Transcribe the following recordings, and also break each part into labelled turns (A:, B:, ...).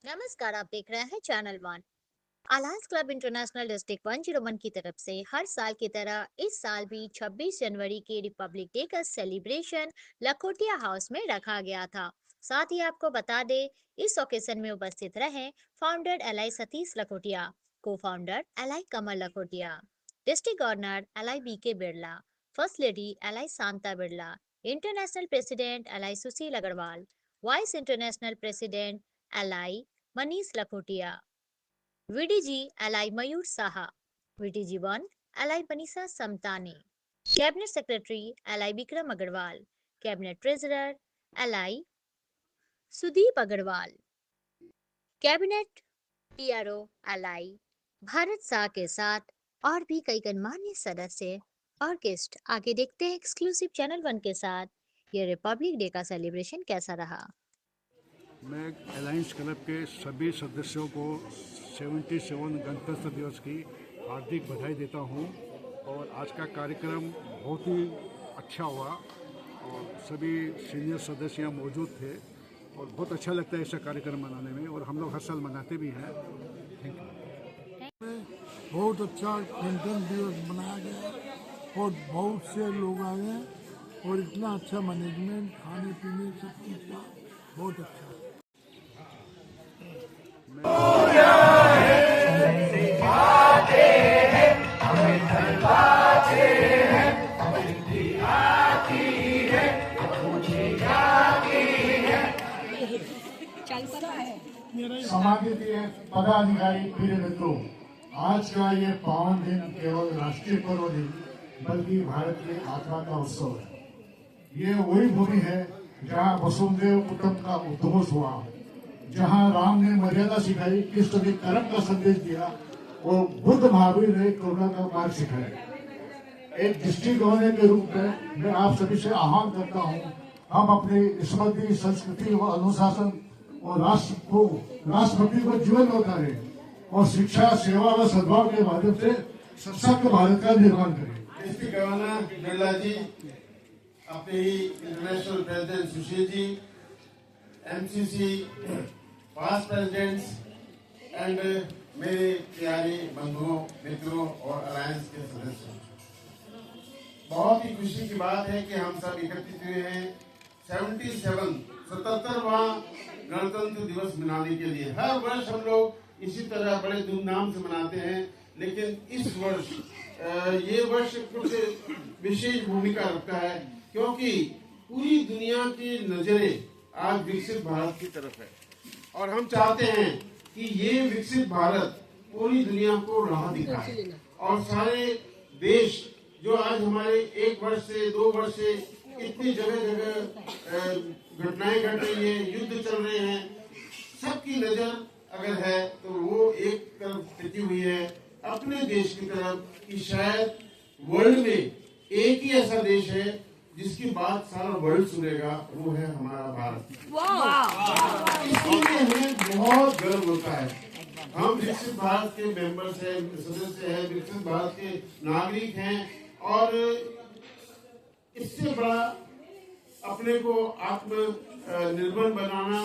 A: नमस्कार, आप देख रहे हैं channel one. Alliance club international district 101 की तरफ से हर साल की तरह इस साल भी 26 जनवरी के रिपब्लिक डे का सेलिब्रेशन लखोटिया हाउस में रखा गया था। साथ ही आपको बता दें, इस ओकेजन में उपस्थित रहे founder LI Satish Lakhotia, cofounder LI Kamal Lakhotia, district governor LI BK Birla, first lady LI Shanta Birla, international president LI Sushil Agarwal, vice international president LI Manish Lakhotia, VDG LI Mayur Saha, VDG 1 LI Banisa Samtani, cabinet secretary LI Vikram Agarwal, cabinet treasurer LI Sudeep Agarwal, cabinet PRO LI Bharat Shah के साथ और भी कई गणमान्य सदस्य और guest. आगे देखते हैं एक्सक्लूसिव चैनल वन के साथ ये रिपब्लिक डे का सेलिब्रेशन कैसा रहा।
B: मैं अलायंस क्लब के सभी सदस्यों को 77 गणतंत्र दिवस की हार्दिक बधाई देता हूं। और आज का कार्यक्रम बहुत ही अच्छा हुआ और सभी सीनियर सदस्य यहाँ मौजूद थे और बहुत अच्छा लगता है ऐसा कार्यक्रम मनाने में, और हम लोग हर साल मनाते भी हैं। Thank you.
C: बहुत अच्छा गणतंत्र दिवस मनाया गया और बहुत से लोग आए हैं और इतना अच्छा मैनेजमेंट, खाने पीने सब चीज़ का बहुत अच्छा।
D: समाजनीय पदाधिकारी प्रिय मित्रों, आज का ये पावन दिन केवल राष्ट्रीय पर्व नहीं बल्कि भारत की आत्मा का उत्सव है। ये वही भूमि है जहाँ वसुदेव कुटुंब का उद्घोष हुआ, जहाँ राम ने मर्यादा सिखाई, कृष्ण ने कर्म का संदेश दिया और बुद्ध महावीर ने करुणा का मार्ग सिखाया। एक डिस्ट्रिक्ट गवर्नर के रूप में मैं आप सभी से आह्वान करता हूँ, हम अपनी स्मृति, संस्कृति व अनुशासन और राष्ट्रभक्ति को जीवन में उतारे और शिक्षा, सेवा व सद्भाव के माध्यम से सशक्त भारत का निर्माण करें।
E: डिस्ट्रिक्ट गवर्नर बिरला जी, अपने ही international president Sushil ji, MCC past presidents and मेरे प्यारे बंधुओं, मित्रों और अलायंस के सदस्यों, बहुत ही खुशी की बात है कि हम सब एकत्रित हुए हैं 77वां गणतंत्र दिवस मनाने के लिए। हर वर्ष हम लोग इसी तरह बड़े धूमधाम से मनाते हैं, लेकिन इस वर्ष ये वर्ष कुछ विशेष भूमिका रखता है क्योंकि पूरी दुनिया की नजरें आज विकसित भारत की तरफ है और हम चाहते हैं कि ये विकसित भारत पूरी दुनिया को राह दिखाए और सारे देश जो आज हमारे 1 वर्ष से 2 वर्ष से इतनी जगह जगह घटनाएं घट रही है, युद्ध चल रहे हैं, सबकी नजर अगर है तो वो एक तरफ टिकी हुई है अपने देश की तरफ कि शायद वर्ल्ड में एक ही ऐसा देश है जिसकी बात सारा वर्ल्ड सुनेगा, वो है हमारा भारत। इसलिए हमें बहुत गर्व होता है। हम विकसित भारत के मेंबर्स हैं, सदस्य हैं, विकसित भारत के नागरिक हैं और इससे बड़ा अपने को आत्मनिर्भर बनाना,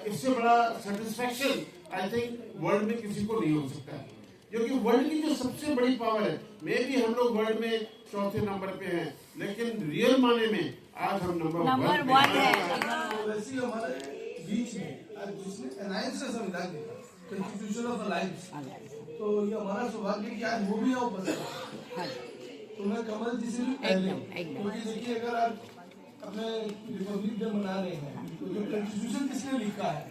E: इससे बड़ा सेटिस्फैक्शन आई थिंक वर्ल्ड में किसी को नहीं हो सकता है, क्योंकि वर्ल्ड की जो सबसे बड़ी पावर है, मे भी हम लोग वर्ल्ड में चौथे नंबर पे हैं, लेकिन रियल माने में आज हम नंबर 1 है।
F: वैसे हमारे बीच में आज जिसने अलायंस का संविधान दिया, कॉन्स्टिट्यूशन ऑफ अलायंस, तो ये हमारा सौभाग्य कि आज वो भी यहाँ उपस्थित है। तो मैं कमल जी से भी पहले, क्योंकि देखिए अगर आप अपने रिपब्लिक डे मना रहे हैं तो जो कॉन्स्टिट्यूशन किसने लिखा है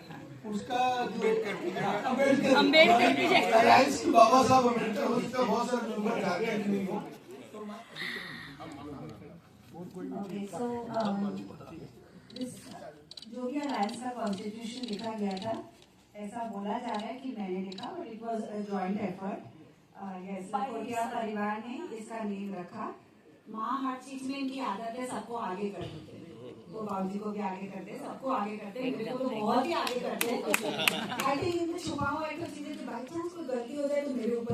F: उसका जो अम्बेडकर अलायंस की बाबा साहब अम्बेडकर, उसका बहुत सारे मेंबर आ गए नहीं हो।
G: जो भी अलायंस का कॉन्स्टिट्यूशन लिखा गया था, ऐसा बोला जा रहा है कि मैंने लिखा, but it was a joint effort. Lakhotia परिवार ने इसका नींव रखा। माँ हर चीज में इनकी आदत है सबको आगे कर देते, तो बाबूजी को भी आगे करते, सबको आगे करते, मेरे को तो बहुत ही आगे करते हैं। आई थिंक इनमें छुपा हुआ एक चीज है कि बाई चांस कोई गलती हो जाए तो मेरे ऊपर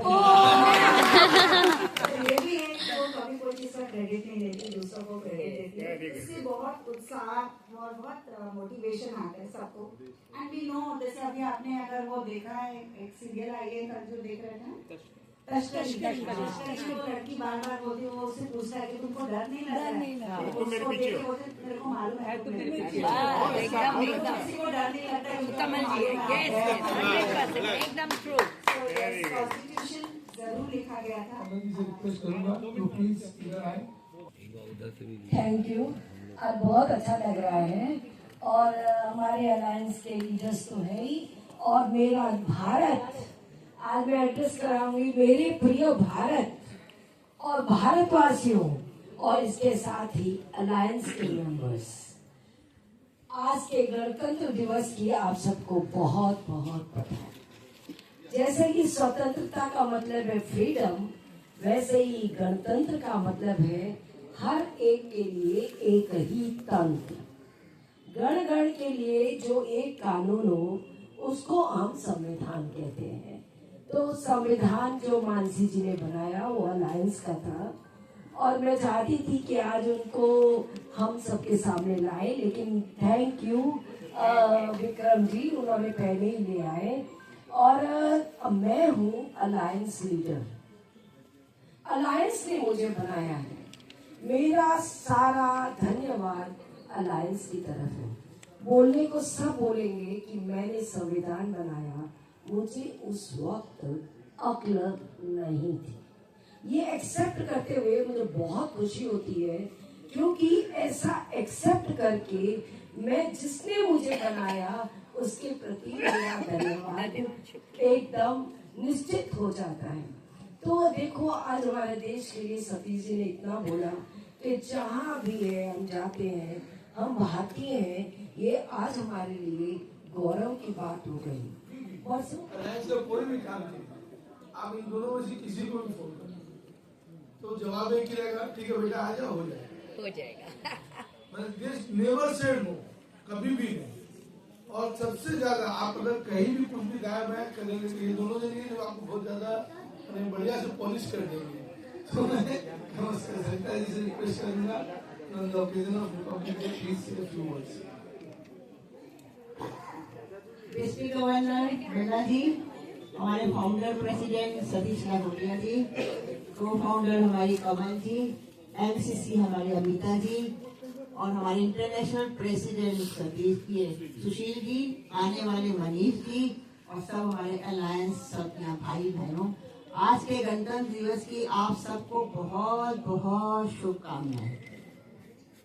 G: ये भी है। तो कभी कोई चीज का क्रेडिट नहीं लेती, दूसरों को क्रेडिट देती है। इससे बहुत उत्साह और बहुत मोटिवेशन आता है सबको। एंड वी नो, जैसे अभी आपने अगर वो देखा है, एक सीरियल आई है कल जो देख रहे थे ना, तस्करी को लड़की बार बार बोलती है, वो उससे पूछता है कि तुमको डर नहीं लग रहा है? उसको देख के बोलते हैं, मेरे को मालूम है तुम मेरे पीछे हो। किसी को डर नहीं लगता है, कमल जी एकदम ट्रू। कॉन्स्टिट्यूशन जरूर लिखा गया था।
F: कमल जी से रिक्वेस्ट करूंगा तो प्लीज इधर आए।
H: Thank you. आज बहुत अच्छा लग रहा है और हमारे अलायंस के लीडर्स तो है ही, और मेरा भारत, आज मैं एड्रेस कराऊंगी मेरे प्रिय भारत और भारतवासियों और इसके साथ ही अलायंस के मेंबर्स। आज के गणतंत्र दिवस की आप सबको बहुत बहुत बधाई। जैसे कि स्वतंत्रता का मतलब है फ्रीडम, वैसे ही गणतंत्र का मतलब है हर एक के लिए एक ही तंत्र। गण गण के लिए जो एक कानून हो उसको हम संविधान कहते हैं। तो संविधान जो मानसी जी ने बनाया वो अलायंस का था, और मैं चाहती थी कि आज उनको हम सबके सामने लाए, लेकिन थैंक यू विक्रम जी, उन्होंने पहले ही ले आए। और मैं हूँ अलायंस लीडर, अलायंस ने मुझे बनाया है। मेरा सारा धन्यवाद अलायंस की तरफ है। बोलने को सब बोलेंगे कि मैंने संविधान बनाया, मुझे उस वक्त अक्ल नहीं थी। ये एक्सेप्ट करते हुए मुझे बहुत खुशी होती है, क्योंकि ऐसा एक्सेप्ट करके मैं जिसने मुझे बनाया उसके प्रति मेरा धन्यवाद एकदम निश्चित हो जाता है। तो देखो, आज हमारे देश के लिए सतीश जी ने इतना बोला कि जहाँ भी है हम जाते हैं, हम भारतीय हैं, ये आज हमारे लिए गौरव की बात हो गई।
F: अलायंस का कोई भी काम नहीं, आप इन दोनों में से किसी को भी फोन करें तो जवाब एक ही रहेगा, ठीक है बेटा आ जाओ, हो जाएगा। मैंने दिस नेवर सेड नो, कभी भी नहीं। और सबसे ज्यादा आप अगर कहीं भी कुछ भी गायब है करेंगे तो ये दोनों जने जो आपको बहुत ज्यादा बढ़िया से पॉलिश कर देंगे। तो मैं नमस्कार सरिता जी से रिक्वेस्ट करूंगा, on the occasion of Republic Day, please say a few words.
G: District governor Birla ji, हमारे founder president Satish Lakhotia ji, cofounder हमारी कमल जी, एमसीसी हमारे अमिता जी, और हमारे इंटरनेशनल प्रेसिडेंट सतीश सुशील जी, आने वाले मनीष जी, और सब हमारे अलायंस सब यहाँ भाई बहनों, आज के गणतंत्र दिवस की आप सबको बहुत बहुत शुभकामनाएं।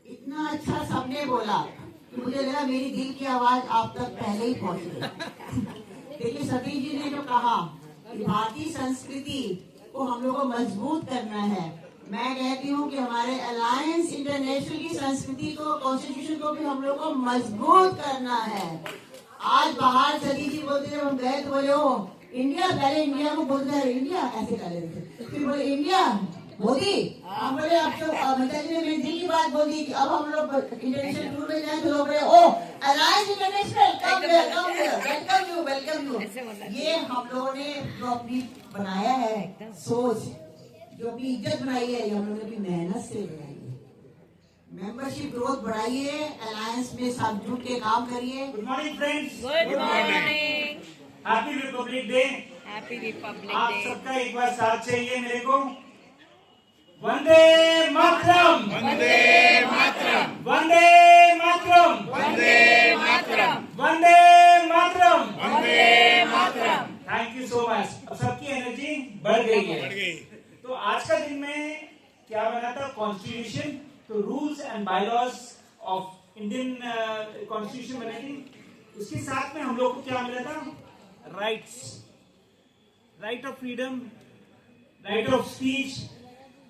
G: इतना अच्छा सबने बोला कि मुझे लगा मेरी दिल की आवाज आप तक पहले ही पहुंच गई। देखिए सतीश जी ने जो कहा कि भारतीय संस्कृति को हम लोग को मजबूत करना है, मैं कहती हूँ कि हमारे अलायंस इंटरनेशनल की संस्कृति को, कॉन्स्टिट्यूशन को भी हम लोग को मजबूत करना है। आज बाहर सतीश जी बोलते जब हम गए तो बोले हो इंडिया, पहले इंडिया को बोलते हैं इंडिया, ऐसे कर रहे थे, फिर बोले इंडिया मोदी, हम बोले अब तो अमिता जी ने मेरी दिल की बात बोल दी कि अब हम लोग इंटरनेशनल टूर में जाए तो लोग बोले ओ अलायंस इंटरनेशनल, वेलकम यू। ये हम लोगों ने जो अपनी बनाया है सोच, जो अपनी इज्जत बनाई है, ये हम लोगों ने अपनी मेहनत से बनाई है। मेंबरशिप ग्रोथ बढ़ाइए, अलायंस में सब जुट के काम करिए।
I: Good morning friends,
A: good morning,
I: happy Republic day.
A: Happy republic
I: आप
A: डे।
I: सबका एक बार साथ चाहिए मेरे को। वंदे मातरम,
J: वंदे मातरम,
I: वंदे मातरम,
J: वंदे मातरम,
I: वंदे मातरम,
J: वंदे मातरम।
I: Thank you so much. अब सबकी एनर्जी बढ़ गई है। तो आज का दिन में क्या बना था? कॉन्स्टिट्यूशन, तो rules and bylaws of Indian constitution बने थी। उसके साथ में हम लोग को क्या मिला था? Rights, right of freedom, right of speech.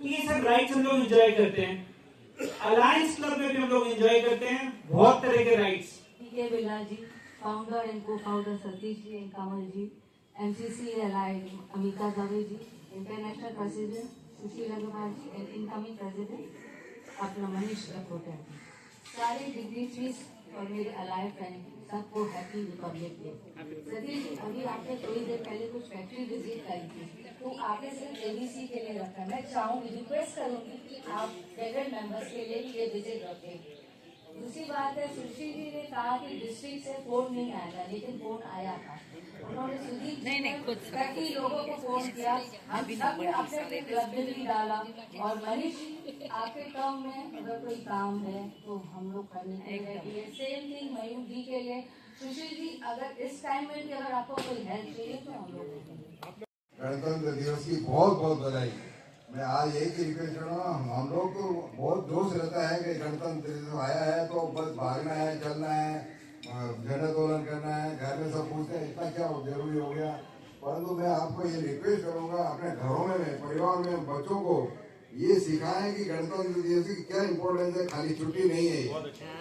I: तो ये सब राइट्स हम लोग एंजॉय करते हैं। अलायंस क्लब में भी हम लोग एंजॉय करते हैं बहुत तरह के rights.
H: K Birla ji, founder and co founder Satish ji and Kamal ji, MCC allied Amita Dave ji, international president Sushil Agarwal ji and incoming president अपना मनीष लाखोटिया जी, सारे डिग्निटरीज और मेरे अलाइड फ्रेंड्स
G: सबको हैप्पी रिपब्लिक डे। सतीश, अभी आपने थोड़ी देर पहले कुछ फैक्ट्री विजिट करी थी, तो आपने सिर्फ एबीसी के लिए रखा। मैं चाहूँगी, रिक्वेस्ट करूँगी कि आप फेडरल मेंबर्स के लिए ये विजिट रखें। दूसरी बात है, सुशील जी ने कहा कि डिस्ट्रिक्ट से फोन नहीं आया था, लेकिन फोन आया था। उन्होंने सुदीप कई लोगों को फोन किया, हम सब ने अपने क्लब में भी डाला। और मनीष, आपके टर्म में अगर कोई काम है तो हम लोग करने के लिए, सेम थिंग मयूर जी के लिए। सुशील जी, अगर इस टाइम में भी अगर आपको कोई हेल्प चाहिए तो हम लोग।
K: गणतंत्र दिवस की बहुत बहुत बधाई। मैं आज यही रिक्वेस्ट कर रहा हूँ, हम लोग को बहुत जोश रहता है कि गणतंत्र दिवस आया है तो बस भागना है, चलना है, झंडोत्तोलन करना है, घर में सब पूछते हैं इतना क्या जरूरी हो गया। परंतु मैं आपको ये रिक्वेस्ट करूंगा, अपने घरों में, परिवार में बच्चों को ये सिखाएं कि गणतंत्र दिवस की क्या इम्पोर्टेंस है। खाली छुट्टी नहीं है,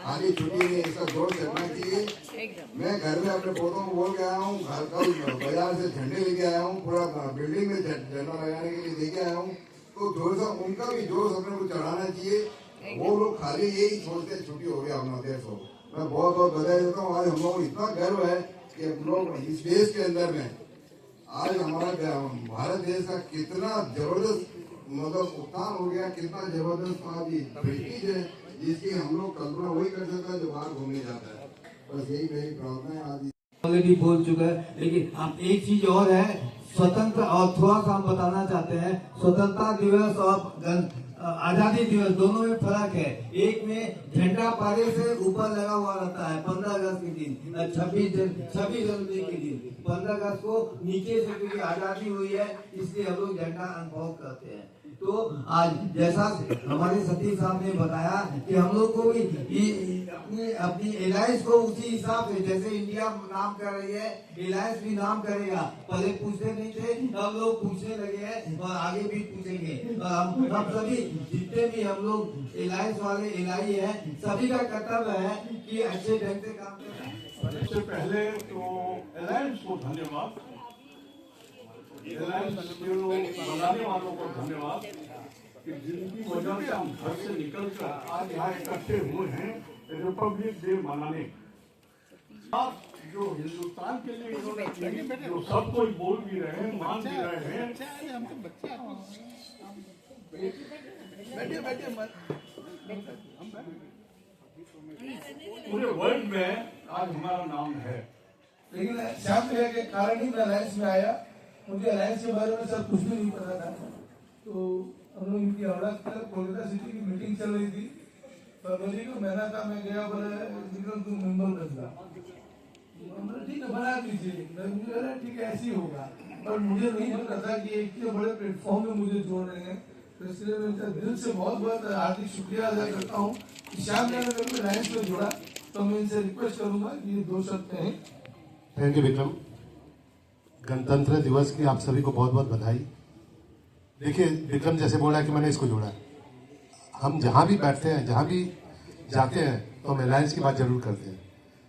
K: खाली छुट्टी नहीं है, इसका जोर चलना चाहिए। मैं घर में अपने पोतों को बोल के आया हूँ, घर कल बाजार से झंडे लेके आया हूँ, पूरा बिल्डिंग में झंडा लगाने के लिए लेके आया हूँ। तो जोर सा उनका भी जोश अपने को चढ़ाना चाहिए। वो लोग खाली यही सोचते हैं छुट्टी हो गया अपना देश हो। मैं बहुत बहुत बधाई देता हूँ। आज हम लोग को इतना गर्व है कि हम लोग इस देश के अंदर में आज हमारा भारत देश का कितना जबरदस्त मतलब उत्थान हो गया, कितना जबरदस्त आज ब्रिटिश है जिसकी हम लोग कल्पना वही कर सकता है जो बाहर घूमने जाता है। बस यही मेरी प्रार्थना है। आज
F: ऑलरेडी बोल चुका है, लेकिन अब एक चीज और है, स्वतंत्र और थोड़ा सा हम बताना चाहते हैं, स्वतंत्रता दिवस और आजादी दिवस दोनों में फर्क है। एक में झंडा पारे से ऊपर लगा हुआ रहता है 15 अगस्त के दिन, 26 जनवरी के दिन। 15 अगस्त को नीचे से, क्योंकि आजादी हुई है इसलिए हम लोग झंडा अनफॉल करते हैं। तो आज जैसा हमारे सतीश साहब ने बताया कि हम लोग को भी अपनी एलायंस को उसी हिसाब से, जैसे इंडिया नाम कर रही है, एलायंस भी नाम करेगा। पहले पूछते नहीं थे, अब लोग पूछने लगे हैं और आगे भी पूछेंगे। और हम सभी जितने भी हम लोग एलायंस वाले एलआई हैं, सभी का कर्तव्य है कि अच्छे ढंग से काम करें।
B: सबसे पहले तो एलायंस को धन्यवाद, एलायंस बनाने वालों को धन्यवाद कि जिनकी वजह से हम घर से निकलकर आज यहाँ इकट्ठे हुए हैं रिपब्लिक डे मनाने। आप जो हिंदुस्तान के लिए जो सब कोई बोल भी रहे हैं, मान भी रहे हैं, पूरे वर्ल्ड में आज हमारा नाम है।
F: लेकिन श्याम भैया के कारण ही मैं अलायंस में आया। मुझे अलायंस के बारे में सब कुछ भी नहीं पता था। तो हम लोग इनकी हावड़ा कोलकाता सिटी की मीटिंग चल रही थी, फरवरी को महीना था। मैं गया, बोला विक्रम तुम मेंबर बन जा। ठीक है, बना दीजिए। मुझे लगा ठीक है ऐसे ही होगा, पर मुझे नहीं पता था कि इतने बड़े प्लेटफॉर्म में मुझे जोड़ रहे हैं। तो इसलिए मैं दिल से बहुत बहुत हार्दिक शुक्रिया अदा करता हूँ कि श्याम ने अगर मैं अलायंस में जोड़ा। तो मैं इनसे रिक्वेस्ट करूंगा कि ये 2 शब्द कहें।
L: Thank you Vikram. गणतंत्र दिवस की आप सभी को बहुत बहुत बधाई। देखिए, विक्रम जैसे बोला कि मैंने इसको जोड़ा, हम जहाँ भी बैठते हैं, जहाँ भी जाते हैं, तो हम अलायंस की बात जरूर करते हैं।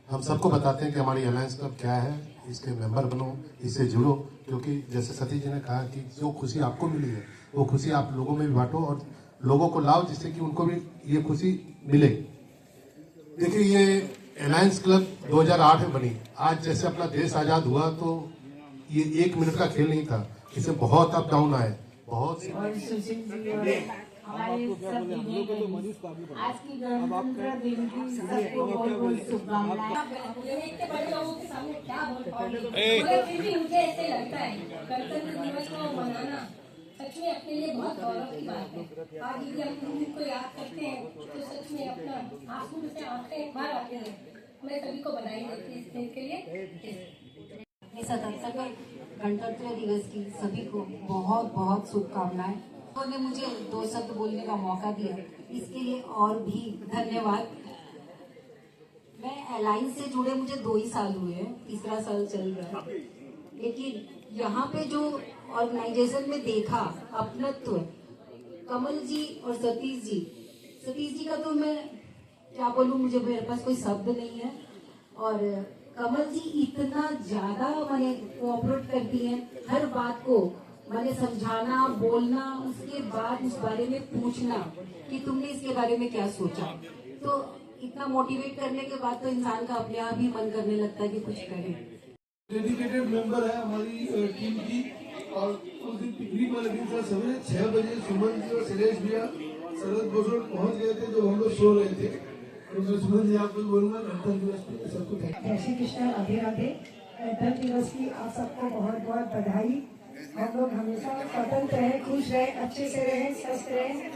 L: हम सबको बताते हैं कि हमारी अलायंस क्लब क्या है, इसके मेंबर बनो, इससे जुड़ो। क्योंकि जैसे सतीश जी ने कहा कि जो खुशी आपको मिली है वो खुशी आप लोगों में भी बांटो और लोगों को लाओ, जिससे कि उनको भी ये खुशी मिले। देखिए, ये अलायंस क्लब 2008 में बनी। आज जैसे अपना देश आजाद हुआ तो ये 1 मिनट का खेल नहीं था, इससे बहुत अप डाउन आए, बहुत
G: हमारे सब दीदी आज की गणतंत्र दिन की सबको बहुत बहुत शुभकामनाएं। इतने बड़े लोगों के सामने क्या बोल पाऊंगी, मगर फिर भी मुझे ऐसे लगता है गणतंत्र दिवस को मनाना सच में अपने लिए बहुत गौरव की बात है। आज यदि हम उनको याद करते हैं तो सच में अपना आंसू से आंखें बाहर आते हैं। मैं सभी को बधाई देती इस दिन के लिए। 77वें गणतंत्र दिवस की सभी को बहुत बहुत शुभकामनाएं। उन्होंने मुझे 2 शब्द बोलने का मौका दिया, इसके लिए और भी धन्यवाद। मैं अलायंस से जुड़े मुझे 2 ही साल हुए हैं, तीसरा साल चल रहा है। लेकिन यहाँ पे जो ऑर्गेनाइजेशन में देखा अपनत्व, कमल जी और सतीश जी का तो मैं क्या बोलूँ, मुझे मेरे पास कोई शब्द नहीं है। और कमल जी इतना ज्यादा मैंने कोऑपरेट करती हैं, हर बात को मैंने समझाना, बोलना, उसके बाद उस बारे में पूछना कि तुमने इसके बारे में क्या सोचा। तो इतना मोटिवेट करने के बाद तो इंसान का अपने आप ही मन करने लगता है कि कुछ करे।
F: डेडिकेटेड मेंबर है हमारी टीम की, और उस दिन पिकनिक वाले दिन सर सवेरे 6 बजे सुमन जी और सुरेश भैया शरद भूषण पहुंच गए थे जो हम लोग सो रहे थे। तो मैं सुमन जी आपको बोलूंगा गणतंत्र दिवस पे सबको थैंक
H: जय श्री कृष्ण, राधे राधे। गणतंत्र दिवस की आप सबको बहुत बहुत बधाई। हम लोग हमेशा स्वतंत्र रहें, खुश रहें, अच्छे से रहें, स्वस्थ रहें।